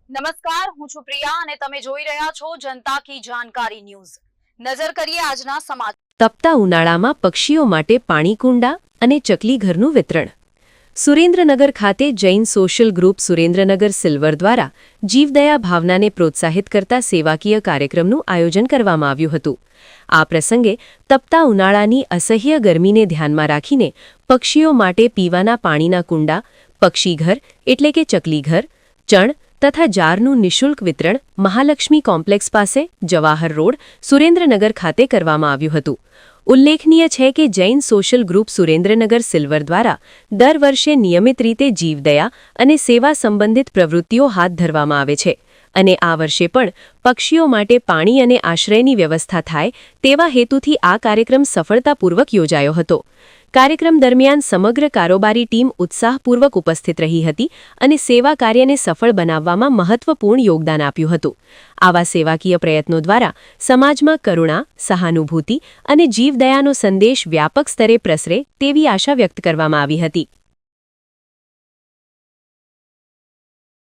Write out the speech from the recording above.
નમસ્કાર, હું છું પ્રિયા અને તમે જોઈ રહ્યા છો જનતા કી જાણકારી ન્યૂઝ। નજર કરીએ આજના સમાચાર। તપતા ઉનાળામાં પક્ષીઓ માટે પાણીકુંડા અને ચકલીઘરનું વિતરણ। સુરેન્દ્રનગર ખાતે Jain social group Surendranagar silver દ્વારા જીવદયા ભાવનાને પ્રોત્સાહિત કરતા સેવાકીય કાર્યક્રમનું આયોજન કરવામાં આવ્યું હતું। આ પ્રસંગે તપતા ઉનાળાની અસહ્ય ગરમીને ધ્યાનમાં રાખીને પક્ષીઓ માટે પીવાના પાણીના કુંડા, પક્ષીઘર એટલે કે ચકલીઘર, ચણ તથા જારનું નિઃશુલ્ક વિતરણ મહાલક્ષ્મી કોમ્પ્લેક્સ પાસે જવાહર રોડ, સુરેન્દ્રનગર ખાતે કરવામાં આવ્યું હતું। ઉલ્લેખનીય છે કે Jain social group Surendranagar silver દ્વારા દર વર્ષે નિયમિત રીતે જીવદયા અને સેવા સંબંધિત પ્રવૃત્તિઓ હાથ ધરવામાં આવે છે અને આ વર્ષે પણ પક્ષીઓ માટે પાણી અને આશ્રયની વ્યવસ્થા થાય તેવા હેતુથી આ કાર્યક્રમ સફળતાપૂર્વક યોજાયો હતો। કાર્યક્રમ દરમિયાન સમગ્ર કારોબારી ટીમ ઉત્સાહપૂર્વક ઉપસ્થિત રહી હતી અને સેવા કાર્યને સફળ બનાવવામાં મહત્વપૂર્ણ યોગદાન આપ્યું હતું। આવા સેવાકીય પ્રયત્નો દ્વારા સમાજમાં કરુણા, સહાનુભૂતિ અને જીવદયાનો સંદેશ વ્યાપક સ્તરે પ્રસરે તેવી આશા વ્યક્ત કરવામાં આવી હતી।